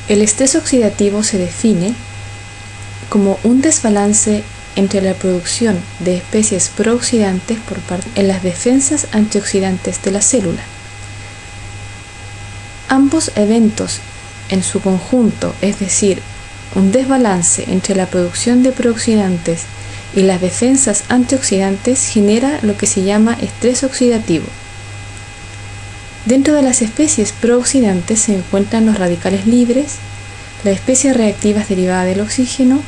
El estrés oxidativo se define como un desbalance entre la producción de especies prooxidantes por parte en las defensas antioxidantes de la célula. Ambos eventos en su conjunto, es decir, un desbalance entre la producción de prooxidantes y las defensas antioxidantes, genera lo que se llama estrés oxidativo. Dentro de las especies prooxidantes se encuentran los radicales libres, las especies reactivas derivadas del oxígeno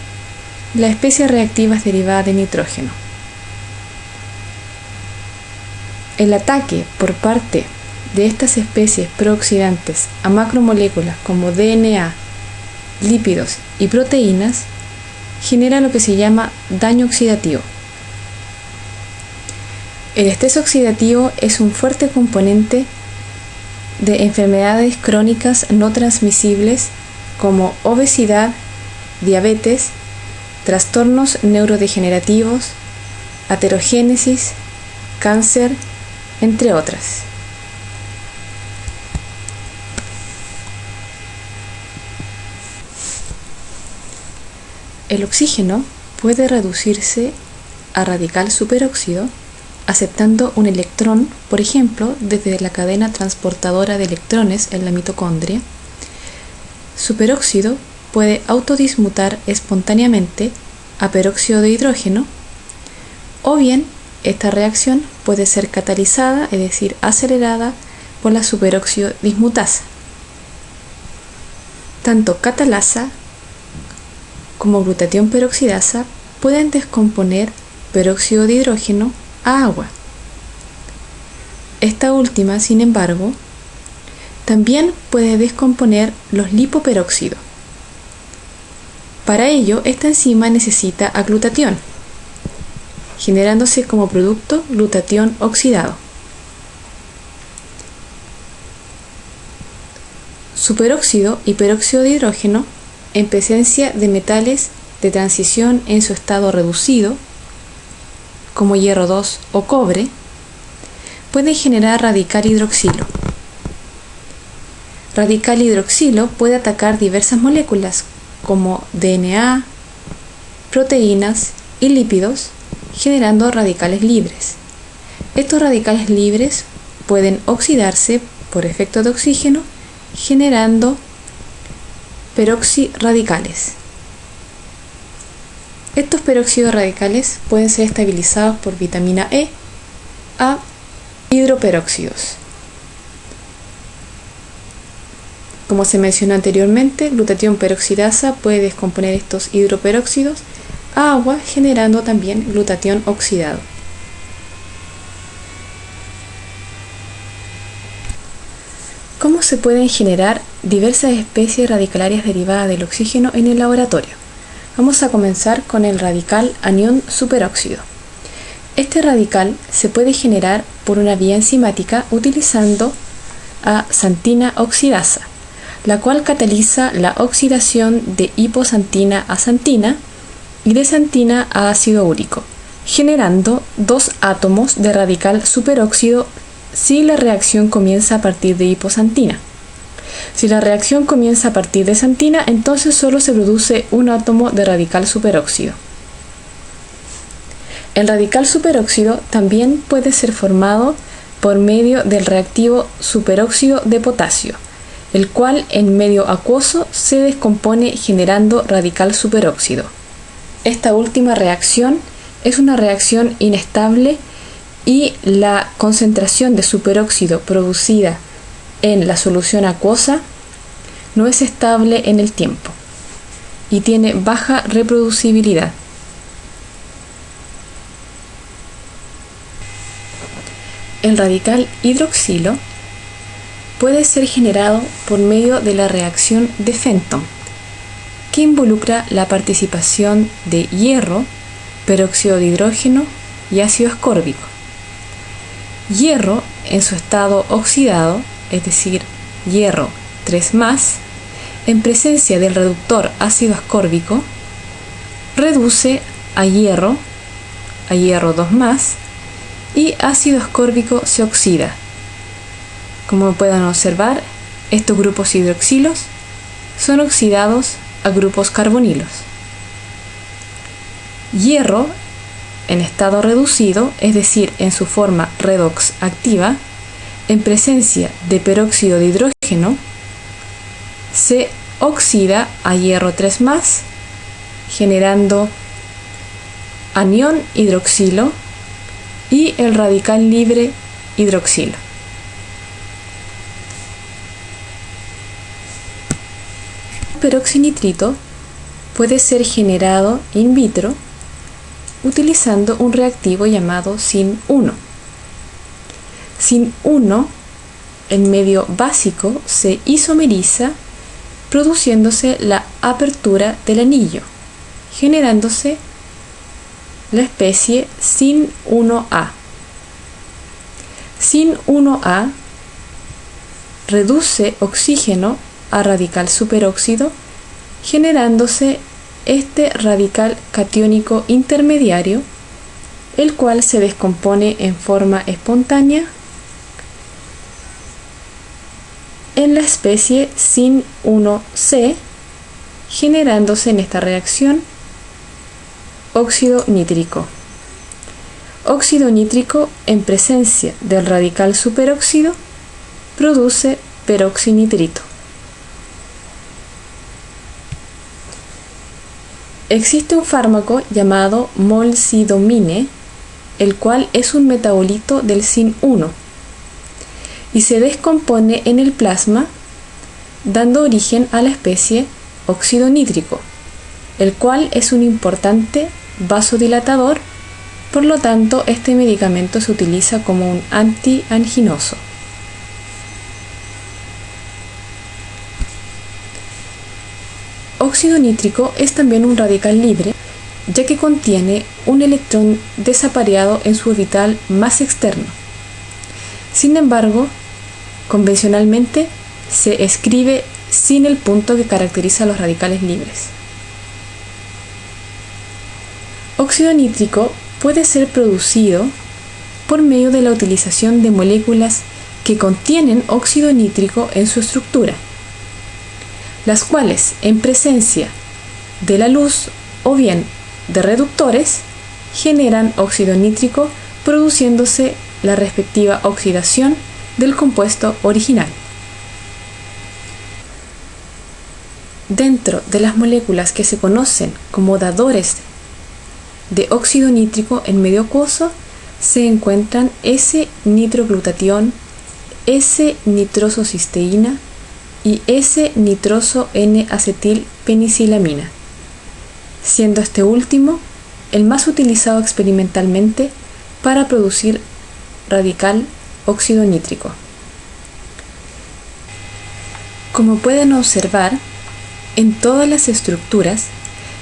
y las especies reactivas derivadas de nitrógeno. El ataque por parte de estas especies prooxidantes a macromoléculas como DNA, lípidos y proteínas genera lo que se llama daño oxidativo. El estrés oxidativo es un fuerte componente de enfermedades crónicas no transmisibles como obesidad, diabetes, trastornos neurodegenerativos, aterogénesis, cáncer, entre otras. El oxígeno puede reducirse a radical superóxido aceptando un electrón, por ejemplo, desde la cadena transportadora de electrones en la mitocondria. Superóxido puede autodismutar espontáneamente a peróxido de hidrógeno, o bien esta reacción puede ser catalizada, es decir, acelerada por la superóxido dismutasa. Tanto catalasa como glutatión peroxidasa pueden descomponer peróxido de hidrógeno a agua. Esta última, sin embargo, también puede descomponer los lipoperóxidos. Para ello, esta enzima necesita aglutatión, generándose como producto glutatión oxidado. Superóxido y peróxido de hidrógeno, en presencia de metales de transición en su estado reducido, como hierro 2 o cobre, pueden generar radical hidroxilo. Radical hidroxilo puede atacar diversas moléculas como DNA, proteínas y lípidos, generando radicales libres. Estos radicales libres pueden oxidarse por efecto de oxígeno, generando peroxirradicales. Estos peróxidos radicales pueden ser estabilizados por vitamina E a hidroperóxidos. Como se mencionó anteriormente, glutatión peroxidasa puede descomponer estos hidroperóxidos a agua, generando también glutatión oxidado. ¿Cómo se pueden generar diversas especies radicalarias derivadas del oxígeno en el laboratorio? Vamos a comenzar con el radical anión superóxido. Este radical se puede generar por una vía enzimática utilizando a xantina oxidasa, la cual cataliza la oxidación de hipoxantina a xantina y de xantina a ácido úrico, generando dos átomos de radical superóxido si la reacción comienza a partir de hipoxantina. Si la reacción comienza a partir de xantina, entonces solo se produce un átomo de radical superóxido. El radical superóxido también puede ser formado por medio del reactivo superóxido de potasio, el cual en medio acuoso se descompone generando radical superóxido. Esta última reacción es una reacción inestable y la concentración de superóxido producida en la solución acuosa no es estable en el tiempo y tiene baja reproducibilidad. El radical hidroxilo puede ser generado por medio de la reacción de Fenton, que involucra la participación de hierro, peróxido de hidrógeno y ácido ascórbico. Hierro en su estado oxidado, es decir, hierro 3+, en presencia del reductor ácido ascórbico, reduce a hierro 2+, y ácido ascórbico se oxida. Como pueden observar, estos grupos hidroxilos son oxidados a grupos carbonilos. Hierro, en estado reducido, es decir, en su forma redox activa, en presencia de peróxido de hidrógeno, se oxida a hierro 3+, generando anión hidroxilo y el radical libre hidroxilo. El peroxinitrito puede ser generado in vitro utilizando un reactivo llamado SIN-1. SIN-1 en medio básico se isomeriza produciéndose la apertura del anillo, generándose la especie SIN-1A. SIN-1A reduce oxígeno a radical superóxido, generándose este radical catiónico intermediario, el cual se descompone en forma espontánea en la especie SIN-1C, generándose en esta reacción óxido nítrico. Óxido nítrico en presencia del radical superóxido produce peroxinitrito. Existe un fármaco llamado molsidomine, el cual es un metabolito del SIN-1 y se descompone en el plasma, dando origen a la especie óxido nítrico, el cual es un importante vasodilatador. Por lo tanto, este medicamento se utiliza como un antianginoso. Óxido nítrico es también un radical libre, ya que contiene un electrón desapareado en su orbital más externo. Sin embargo, convencionalmente se escribe sin el punto que caracteriza a los radicales libres. Óxido nítrico puede ser producido por medio de la utilización de moléculas que contienen óxido nítrico en su estructura, las cuales en presencia de la luz o bien de reductores generan óxido nítrico, produciéndose la respectiva oxidación del compuesto original. Dentro de las moléculas que se conocen como dadores de óxido nítrico en medio acuoso se encuentran S-nitroglutatión, S-nitrosocisteína y S-nitroso N-acetilpenicilamina, siendo este último el más utilizado experimentalmente para producir radical óxido nítrico. Como pueden observar, en todas las estructuras,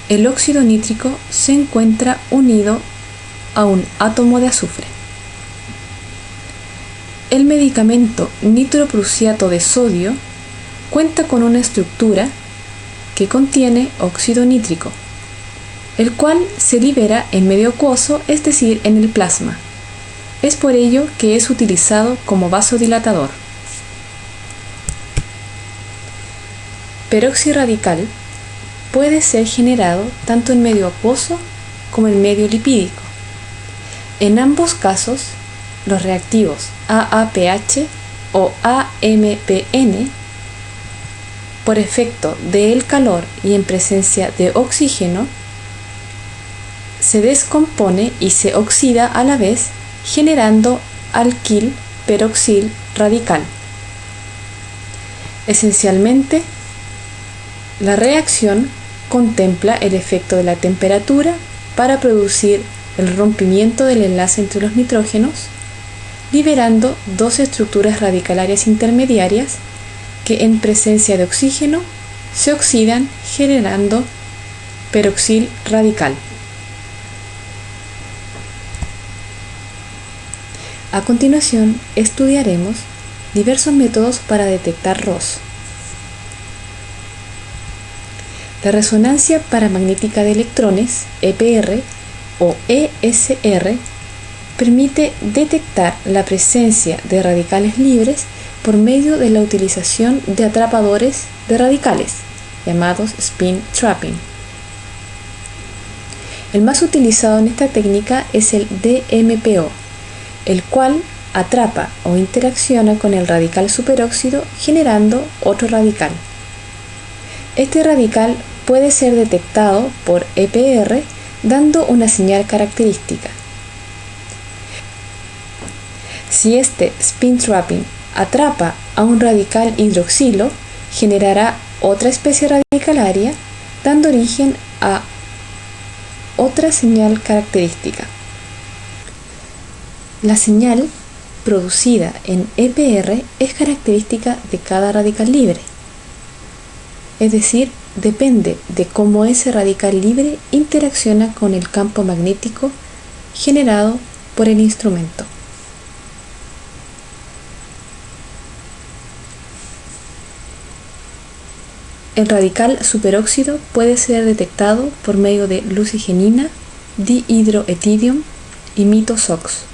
el óxido nítrico se encuentra unido a un átomo de azufre. El medicamento nitroprusiato de sodio cuenta con una estructura que contiene óxido nítrico, el cual se libera en medio acuoso, es decir, en el plasma. Es por ello que es utilizado como vasodilatador. Peroxirradical puede ser generado tanto en medio acuoso como en medio lipídico. En ambos casos, los reactivos AAPH o AMPN, por efecto del calor y en presencia de oxígeno, se descompone y se oxida a la vez, generando alquil peroxil radical. Esencialmente, la reacción contempla el efecto de la temperatura para producir el rompimiento del enlace entre los nitrógenos, liberando dos estructuras radicalarias intermediarias que en presencia de oxígeno se oxidan, generando peroxil radical. A continuación, estudiaremos diversos métodos para detectar ROS. La resonancia paramagnética de electrones, EPR o ESR, permite detectar la presencia de radicales libres por medio de la utilización de atrapadores de radicales. llamados spin trapping. El más utilizado en esta técnica es el DMPO, el cual atrapa o interacciona con el radical superóxido generando otro radical. Este radical puede ser detectado por EPR dando una señal característica. Si este spin trapping atrapa a un radical hidroxilo, generará otra especie radicalaria dando origen a otra señal característica. La señal producida en EPR es característica de cada radical libre, es decir, depende de cómo ese radical libre interacciona con el campo magnético generado por el instrumento. El radical superóxido puede ser detectado por medio de lucigenina, dihidroetidium y mito-SOX.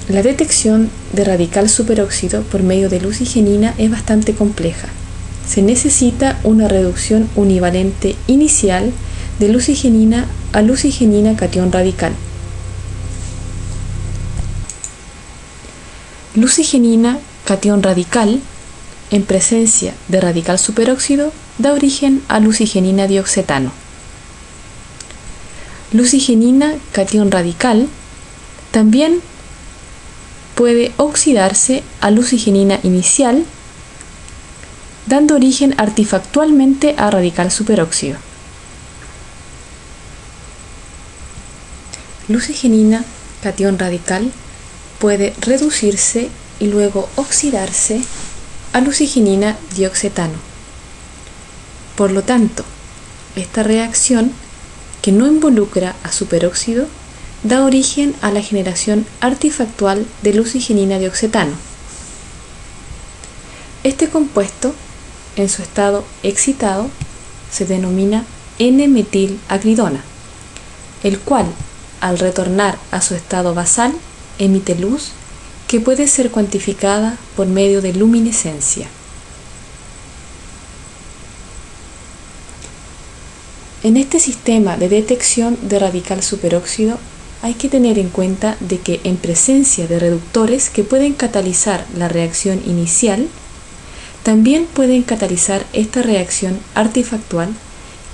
La detección de radical superóxido por medio de lucigenina es bastante compleja. Se necesita una reducción univalente inicial de lucigenina a lucigenina catión radical. Lucigenina catión radical en presencia de radical superóxido da origen a lucigenina dioxetano. Lucigenina catión radical también puede oxidarse a lucigenina inicial, dando origen artifactualmente a radical superóxido. Lucigenina catión radical puede reducirse y luego oxidarse a lucigenina dioxetano. Por lo tanto, esta reacción, que no involucra a superóxido, da origen a la generación artifactual de lucigenina dioxetano. Este compuesto, en su estado excitado, se denomina N-metilacridona, el cual, al retornar a su estado basal, emite luz que puede ser cuantificada por medio de luminescencia. En este sistema de detección de radical superóxido hay que tener en cuenta de que en presencia de reductores que pueden catalizar la reacción inicial, también pueden catalizar esta reacción artifactual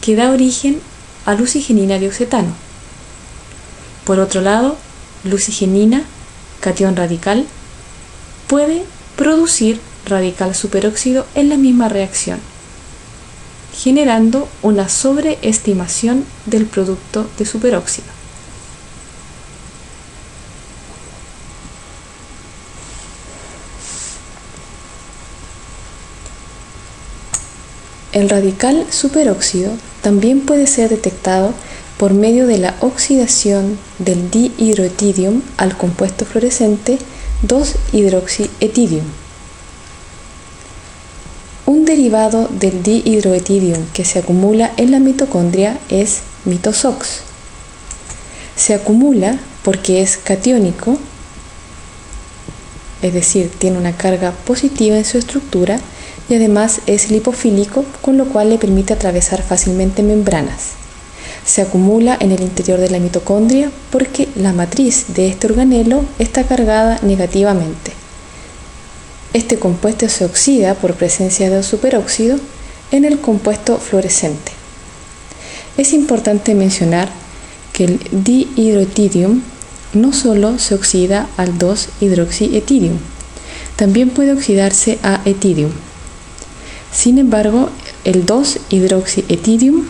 que da origen a lucigenina dioxetano. Por otro lado, lucigenina catión radical puede producir radical superóxido en la misma reacción, generando una sobreestimación del producto de superóxido. El radical superóxido también puede ser detectado por medio de la oxidación del dihidroetidium al compuesto fluorescente 2-hidroxietidium. Un derivado del dihidroetidium que se acumula en la mitocondria es mito-SOX. Se acumula porque es catiónico, es decir, tiene una carga positiva en su estructura y además es lipofílico, con lo cual le permite atravesar fácilmente membranas. Se acumula en el interior de la mitocondria porque la matriz de este organelo está cargada negativamente. Este compuesto se oxida por presencia de superóxido en el compuesto fluorescente. Es importante mencionar que el dihidroetidium no solo se oxida al 2-hidroxietidium, también puede oxidarse a etidium. Sin embargo, el 2-hidroxietidium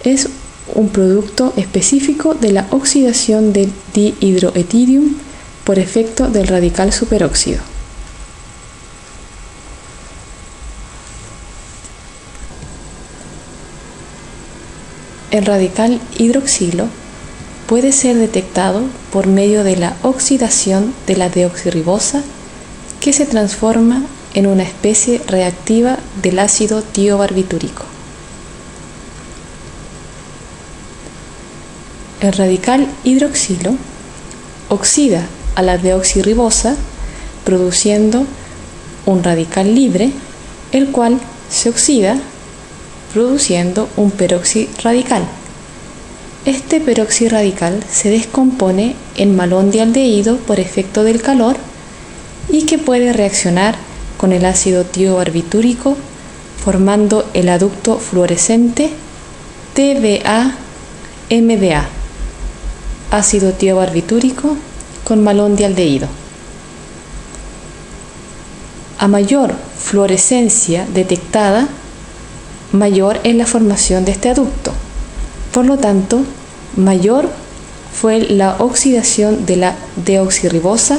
es un producto específico de la oxidación del dihidroetidium por efecto del radical superóxido. El radical hidroxilo puede ser detectado por medio de la oxidación de la deoxirribosa, que se transforma en una especie reactiva del ácido tiobarbitúrico. El radical hidroxilo oxida a la deoxirribosa produciendo un radical libre, el cual se oxida produciendo un peroxirradical. Este peroxirradical se descompone en malondialdehído por efecto del calor y que puede reaccionar con el ácido tiobarbitúrico formando el aducto fluorescente TBA-MDA, ácido tiobarbitúrico con malondialdehído. A mayor fluorescencia detectada, mayor es la formación de este aducto. Por lo tanto, mayor fue la oxidación de la deoxirribosa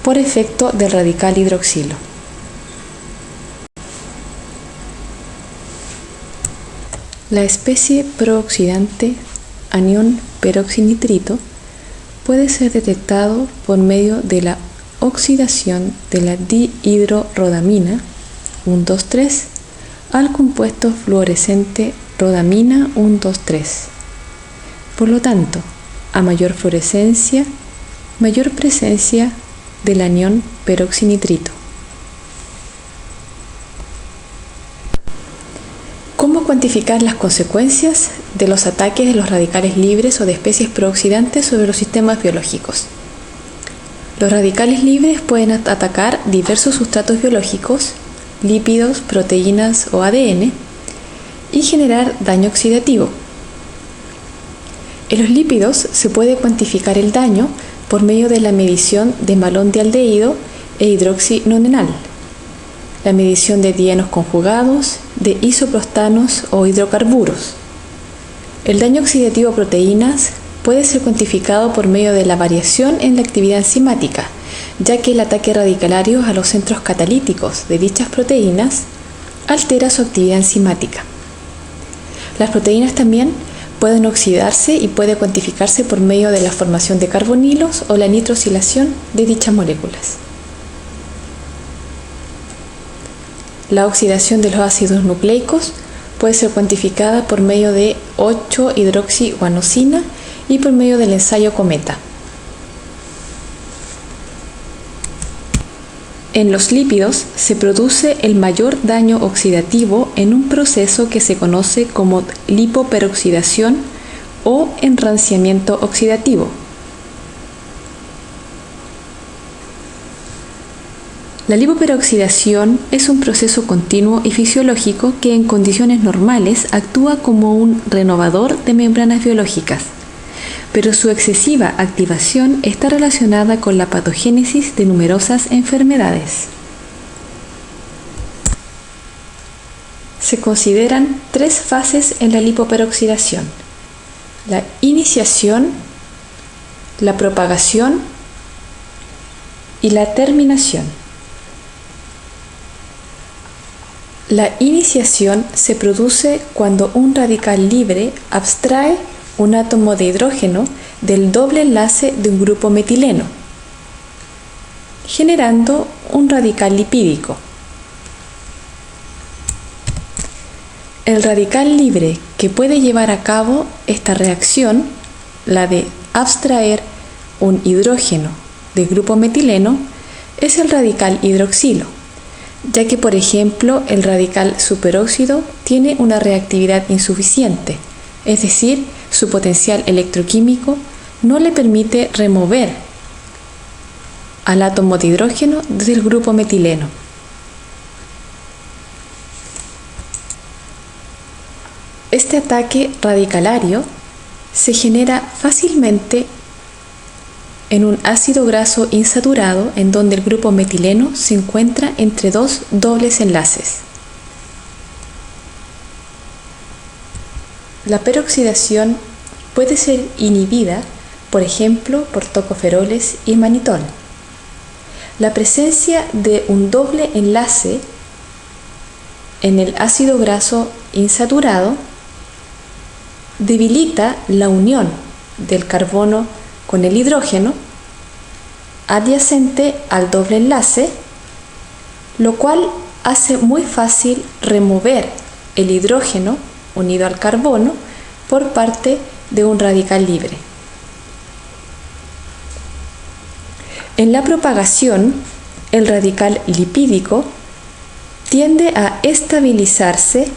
por efecto del radical hidroxilo. La especie prooxidante anión peroxinitrito puede ser detectado por medio de la oxidación de la dihidrorodamina 1,2,3 al compuesto fluorescente rodamina 1,2,3. Por lo tanto, a mayor fluorescencia, mayor presencia del anión peroxinitrito. ¿Cómo cuantificar las consecuencias de los ataques de los radicales libres o de especies prooxidantes sobre los sistemas biológicos? Los radicales libres pueden atacar diversos sustratos biológicos, lípidos, proteínas o ADN, y generar daño oxidativo. En los lípidos se puede cuantificar el daño por medio de la medición de malondialdehído e hidroxinonenal, la medición de dienos conjugados, de isoprostanos o hidrocarburos. El daño oxidativo a proteínas puede ser cuantificado por medio de la variación en la actividad enzimática, ya que el ataque radicalario a los centros catalíticos de dichas proteínas altera su actividad enzimática. Las proteínas también pueden oxidarse y puede cuantificarse por medio de la formación de carbonilos o la nitrosilación de dichas moléculas. La oxidación de los ácidos nucleicos puede ser cuantificada por medio de 8-hidroxiguanosina y por medio del ensayo Cometa. En los lípidos se produce el mayor daño oxidativo en un proceso que se conoce como lipoperoxidación o enranciamiento oxidativo. La lipoperoxidación es un proceso continuo y fisiológico que en condiciones normales actúa como un renovador de membranas biológicas, pero su excesiva activación está relacionada con la patogénesis de numerosas enfermedades. Se consideran tres fases en la lipoperoxidación: la iniciación, la propagación y la terminación. La iniciación se produce cuando un radical libre abstrae un átomo de hidrógeno del doble enlace de un grupo metileno, generando un radical lipídico. El radical libre que puede llevar a cabo esta reacción, la de abstraer un hidrógeno del grupo metileno, es el radical hidroxilo, ya que, por ejemplo, el radical superóxido tiene una reactividad insuficiente, es decir, su potencial electroquímico no le permite remover al átomo de hidrógeno del grupo metileno. Este ataque radicalario se genera fácilmente en un ácido graso insaturado en donde el grupo metileno se encuentra entre dos dobles enlaces. La peroxidación puede ser inhibida, por ejemplo, por tocoferoles y manitol. La presencia de un doble enlace en el ácido graso insaturado debilita la unión del carbono con el hidrógeno adyacente al doble enlace, lo cual hace muy fácil remover el hidrógeno unido al carbono por parte de un radical libre. En la propagación, el radical lipídico tiende a estabilizarse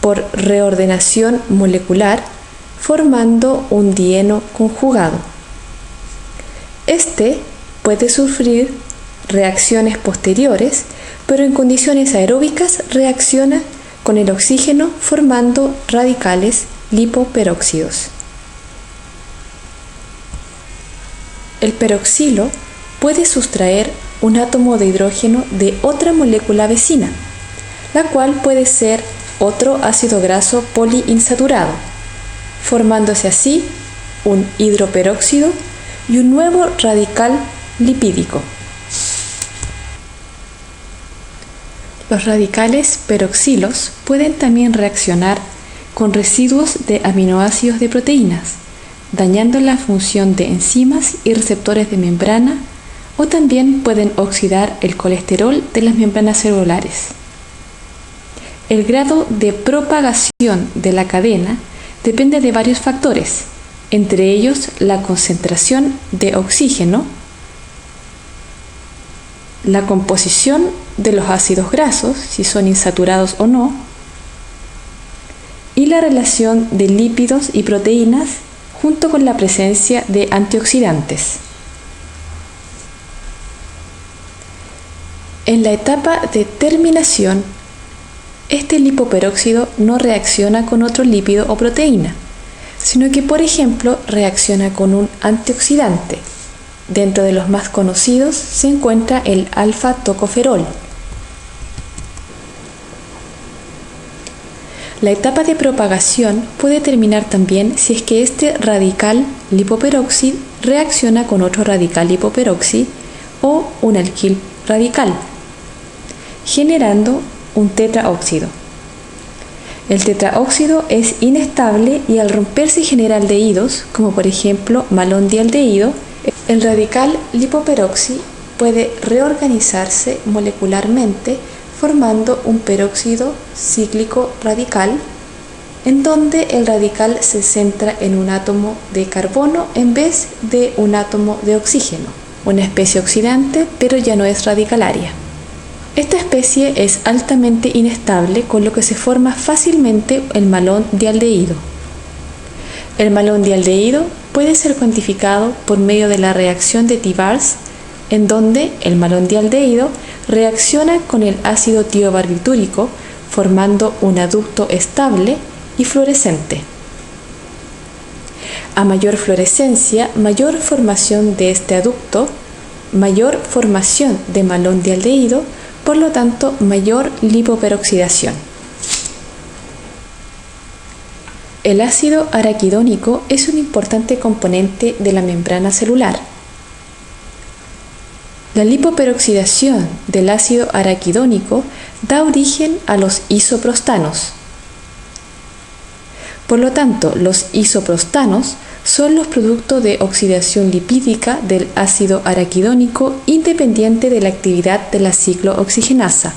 por reordenación molecular formando un dieno conjugado. Este puede sufrir reacciones posteriores, pero en condiciones aeróbicas reacciona con el oxígeno formando radicales lipoperóxidos. El peroxilo puede sustraer un átomo de hidrógeno de otra molécula vecina, la cual puede ser otro ácido graso poliinsaturado, formándose así un hidroperóxido y un nuevo radical lipídico. Los radicales peroxilos pueden también reaccionar con residuos de aminoácidos de proteínas, dañando la función de enzimas y receptores de membrana, o también pueden oxidar el colesterol de las membranas celulares. El grado de propagación de la cadena depende de varios factores, entre ellos la concentración de oxígeno, la composición de los ácidos grasos, si son insaturados o no, y la relación de lípidos y proteínas junto con la presencia de antioxidantes. En la etapa de terminación, este lipoperóxido no reacciona con otro lípido o proteína, sino que, por ejemplo, reacciona con un antioxidante. Dentro de los más conocidos se encuentra el alfa-tocoferol. La etapa de propagación puede terminar también si es que este radical lipoperóxido reacciona con otro radical lipoperóxido o un alquil radical, generando un tetraóxido. El tetraóxido es inestable y al romperse genera aldehídos, como por ejemplo malondialdehído. El radical lipoperóxido puede reorganizarse molecularmente formando un peróxido cíclico radical, en donde el radical se centra en un átomo de carbono en vez de un átomo de oxígeno, una especie oxidante, pero ya no es radicalaria. Esta especie es altamente inestable, con lo que se forma fácilmente el malondialdehído. El malondialdehído puede ser cuantificado por medio de la reacción de Tibars, en donde el malondialdehído reacciona con el ácido tiobarbitúrico, formando un aducto estable y fluorescente. A mayor fluorescencia, mayor formación de este aducto, mayor formación de malondialdehído, por lo tanto, mayor lipoperoxidación. El ácido araquidónico es un importante componente de la membrana celular. La lipoperoxidación del ácido araquidónico da origen a los isoprostanos. Por lo tanto, los isoprostanos son los productos de oxidación lipídica del ácido araquidónico independiente de la actividad de la ciclooxigenasa.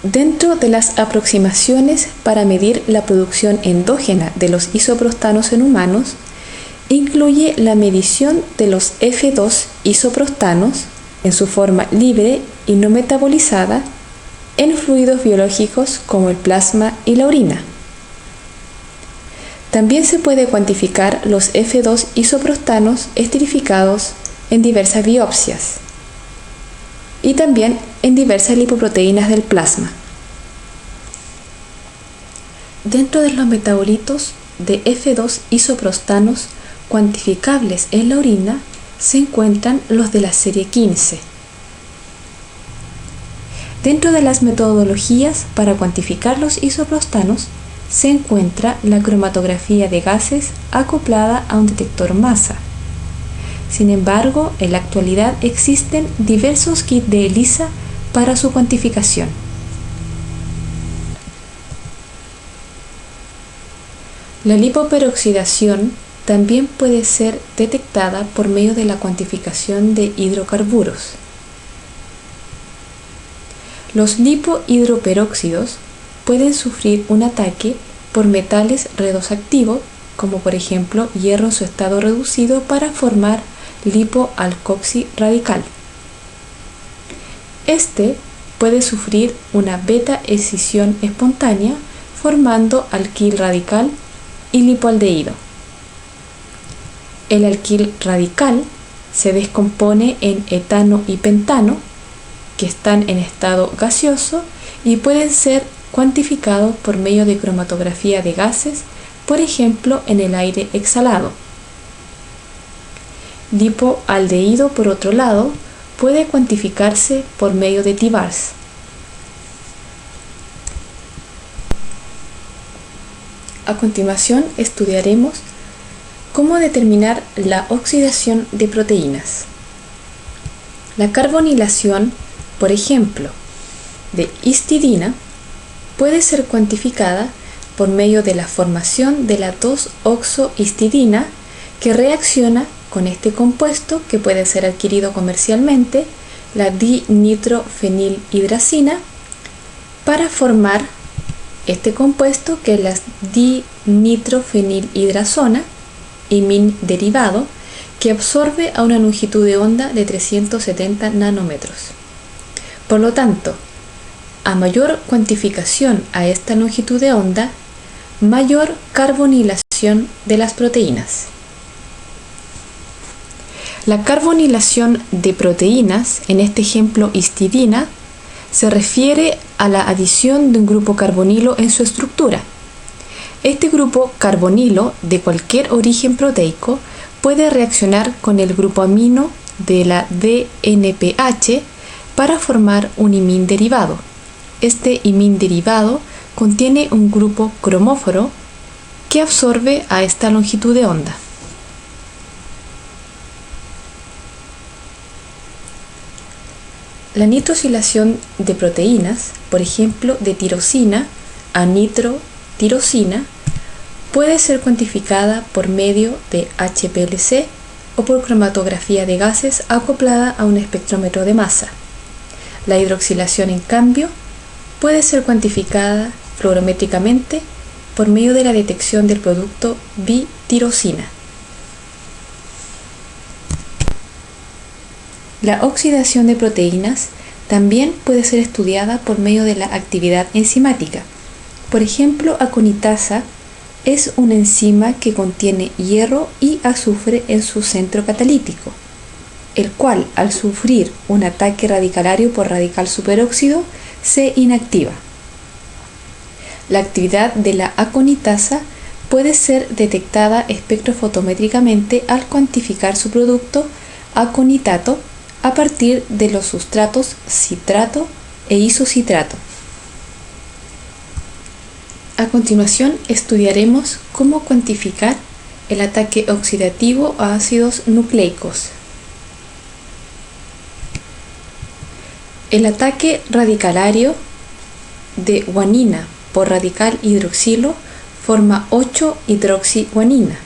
Dentro de las aproximaciones para medir la producción endógena de los isoprostanos en humanos, incluye la medición de los F2 isoprostanos en su forma libre y no metabolizada en fluidos biológicos como el plasma y la orina. También se puede cuantificar los F2 isoprostanos esterificados en diversas biopsias y también en diversas lipoproteínas del plasma. Dentro de los metabolitos de F2 isoprostanos cuantificables en la orina se encuentran los de la serie 15. Dentro de las metodologías para cuantificar los isoprostanos se encuentra la cromatografía de gases acoplada a un detector masa. Sin embargo, en la actualidad existen diversos kits de ELISA para su cuantificación. La lipoperoxidación también puede ser detectada por medio de la cuantificación de hidrocarburos. Los lipohidroperóxidos pueden sufrir un ataque por metales redoxactivos, como por ejemplo hierro en su estado reducido, para formar lipoalcoxirradical. Este puede sufrir una beta-escisión espontánea formando alquil radical y lipoaldehído. El alquil radical se descompone en etano y pentano, que están en estado gaseoso y pueden ser cuantificados por medio de cromatografía de gases, por ejemplo en el aire exhalado. Lipoaldehído, por otro lado, puede cuantificarse por medio de TIVARS. A continuación estudiaremos cómo determinar la oxidación de proteínas. La carbonilación, por ejemplo, de histidina puede ser cuantificada por medio de la formación de la 2-oxohistidina, que reacciona con este compuesto que puede ser adquirido comercialmente, la dinitrofenilhidracina, para formar este compuesto que es la dinitrofenilhidrazona, imín derivado, que absorbe a una longitud de onda de 370 nanómetros. Por lo tanto, a mayor cuantificación a esta longitud de onda, mayor carbonilación de las proteínas. La carbonilación de proteínas, en este ejemplo histidina, se refiere a la adición de un grupo carbonilo en su estructura. Este grupo carbonilo de cualquier origen proteico puede reaccionar con el grupo amino de la DNPH para formar un imín derivado. Este imín derivado contiene un grupo cromóforo que absorbe a esta longitud de onda. La nitrosilación de proteínas, por ejemplo de tirosina a nitrotirosina, puede ser cuantificada por medio de HPLC o por cromatografía de gases acoplada a un espectrómetro de masa. La hidroxilación, en cambio, puede ser cuantificada fluorométricamente por medio de la detección del producto bitirosina. La oxidación de proteínas también puede ser estudiada por medio de la actividad enzimática. Por ejemplo, aconitasa es una enzima que contiene hierro y azufre en su centro catalítico, el cual, al sufrir un ataque radicalario por radical superóxido, se inactiva. La actividad de la aconitasa puede ser detectada espectrofotométricamente al cuantificar su producto aconitato a partir de los sustratos citrato e isocitrato. A continuación estudiaremos cómo cuantificar el ataque oxidativo a ácidos nucleicos. El ataque radicalario de guanina por radical hidroxilo forma 8-hidroxiguanina,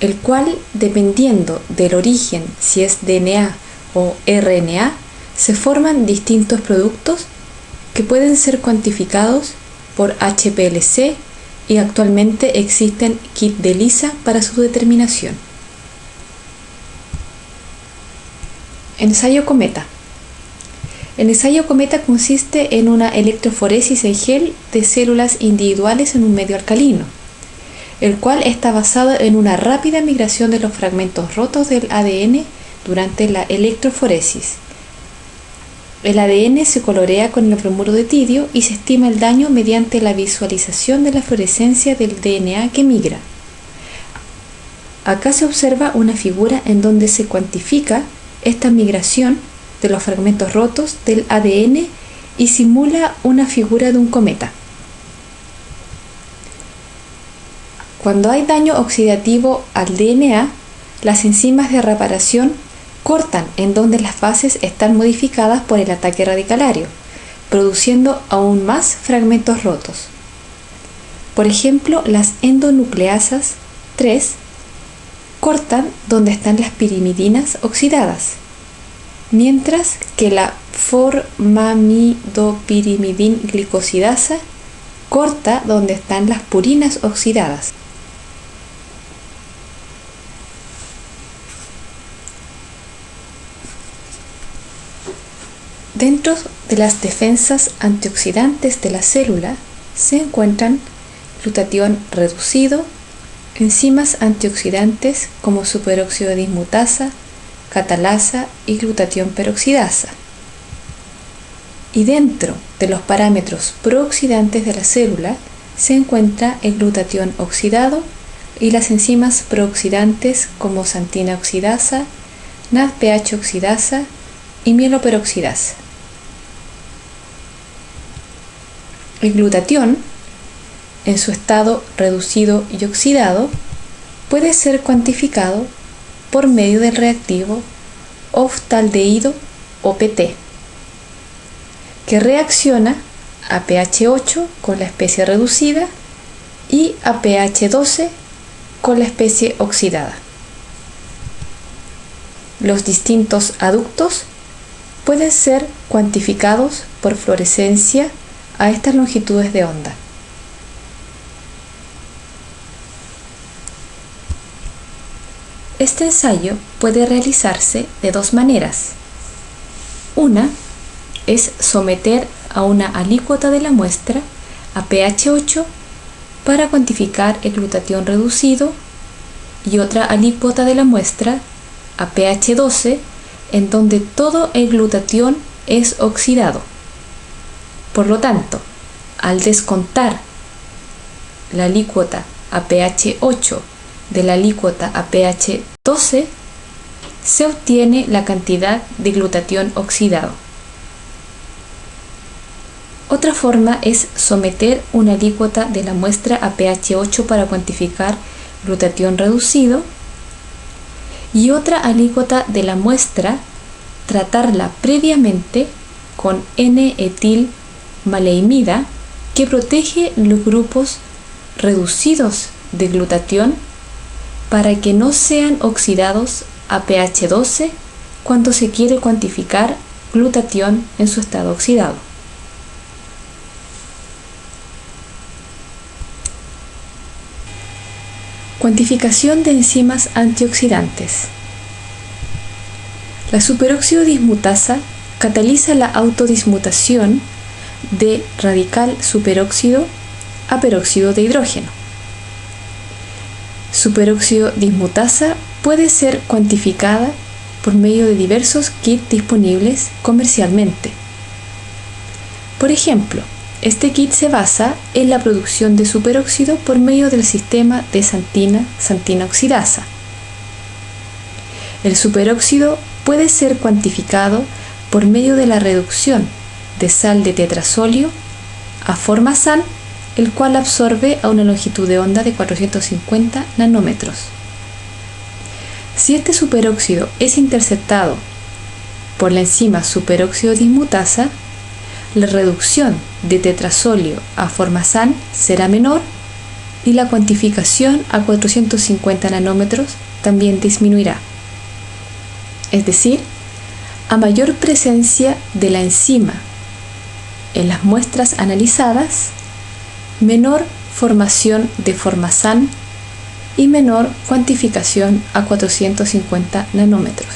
el cual, dependiendo del origen, si es DNA o RNA, se forman distintos productos que pueden ser cuantificados por HPLC y actualmente existen kits de ELISA para su determinación. Ensayo cometa. El ensayo cometa consiste en una electroforesis en gel de células individuales en un medio alcalino, el cual está basado en una rápida migración de los fragmentos rotos del ADN durante la electroforesis. El ADN se colorea con el bromuro de tidio y se estima el daño mediante la visualización de la fluorescencia del DNA que migra. Acá se observa una figura en donde se cuantifica esta migración de los fragmentos rotos del ADN y simula una figura de un cometa. Cuando hay daño oxidativo al DNA, las enzimas de reparación cortan en donde las bases están modificadas por el ataque radicalario, produciendo aún más fragmentos rotos. Por ejemplo, las endonucleasas 3 cortan donde están las pirimidinas oxidadas, mientras que la formamidopyrimidinglucosidasa corta donde están las purinas oxidadas. Dentro de las defensas antioxidantes de la célula se encuentran glutatión reducido, enzimas antioxidantes como superóxido dismutasa, catalasa y glutatión peroxidasa. Y dentro de los parámetros prooxidantes de la célula se encuentra el glutatión oxidado y las enzimas prooxidantes como xantina oxidasa, NADPH oxidasa y mieloperoxidasa. El glutatión, en su estado reducido y oxidado, puede ser cuantificado por medio del reactivo oftaldehído OPT, que reacciona a pH 8 con la especie reducida y a pH 12 con la especie oxidada. Los distintos aductos pueden ser cuantificados por fluorescencia a estas longitudes de onda. Este ensayo puede realizarse de dos maneras. Una es someter a una alícuota de la muestra a pH 8 para cuantificar el glutatión reducido y otra alícuota de la muestra a pH 12 en donde todo el glutatión es oxidado. Por lo tanto, al descontar la alícuota a pH 8 de la alícuota a pH 12, se obtiene la cantidad de glutatión oxidado. Otra forma es someter una alícuota de la muestra a pH 8 para cuantificar glutatión reducido y otra alícuota de la muestra tratarla previamente con N-etilmaleimida que protege los grupos reducidos de glutatión para que no sean oxidados a pH 12 cuando se quiere cuantificar glutatión en su estado oxidado. Cuantificación de enzimas antioxidantes. La superóxido dismutasa cataliza la autodismutación de radical superóxido a peróxido de hidrógeno. Superóxido dismutasa puede ser cuantificada por medio de diversos kits disponibles comercialmente. Por ejemplo, este kit se basa en la producción de superóxido por medio del sistema de xantina oxidasa. El superóxido puede ser cuantificado por medio de la reducción de sal de tetrasolio a formasan, el cual absorbe a una longitud de onda de 450 nanómetros. Si este superóxido es interceptado por la enzima superóxido dismutasa, la reducción de tetrasolio a formasan será menor y la cuantificación a 450 nanómetros también disminuirá. Es decir, a mayor presencia de la enzima en las muestras analizadas, menor formación de formasan y menor cuantificación a 450 nanómetros.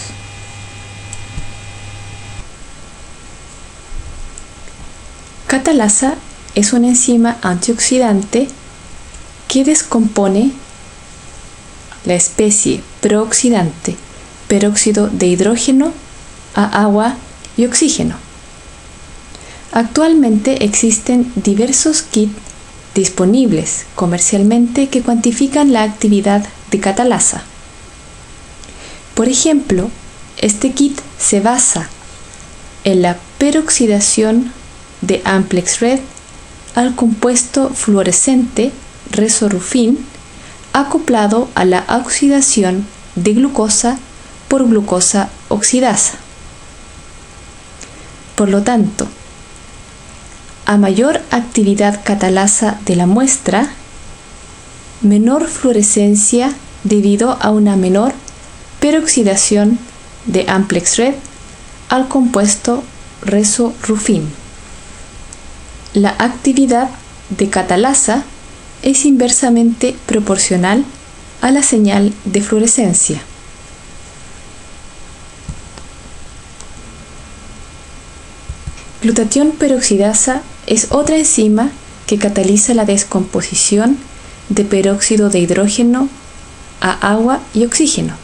Catalasa es una enzima antioxidante que descompone la especie prooxidante peróxido de hidrógeno a agua y oxígeno. Actualmente existen diversos kits disponibles comercialmente que cuantifican la actividad de catalasa. Por ejemplo, este kit se basa en la peroxidación de Amplex Red al compuesto fluorescente resorrufin acoplado a la oxidación de glucosa por glucosa oxidasa. Por lo tanto, a mayor actividad catalasa de la muestra, menor fluorescencia debido a una menor peroxidación de Amplex Red al compuesto resorrufin. La actividad de catalasa es inversamente proporcional a la señal de Glutatión peroxidasa es otra enzima que cataliza la descomposición de peróxido de hidrógeno a agua y oxígeno.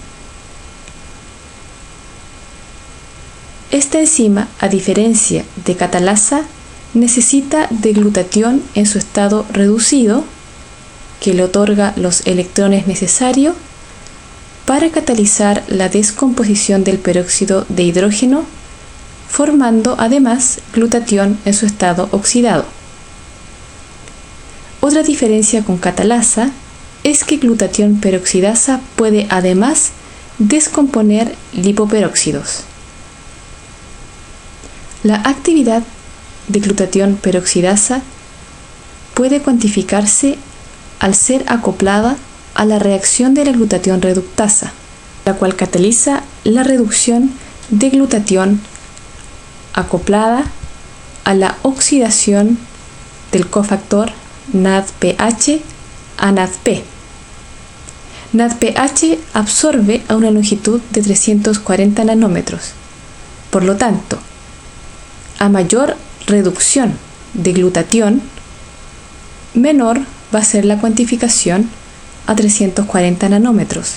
Esta enzima, a diferencia de catalasa, necesita de glutatión en su estado reducido, que le otorga los electrones necesarios para catalizar la descomposición del peróxido de hidrógeno, formando además glutatión en su estado oxidado. Otra diferencia con catalasa es que glutatión peroxidasa puede además descomponer lipoperóxidos. La actividad de glutatión peroxidasa puede cuantificarse al ser acoplada a la reacción de la glutatión reductasa, la cual cataliza la reducción de glutatión acoplada a la oxidación del cofactor NADPH a NADP. NADPH absorbe a una longitud de 340 nanómetros. Por lo tanto, a mayor reducción de glutatión, menor va a ser la cuantificación a 340 nanómetros.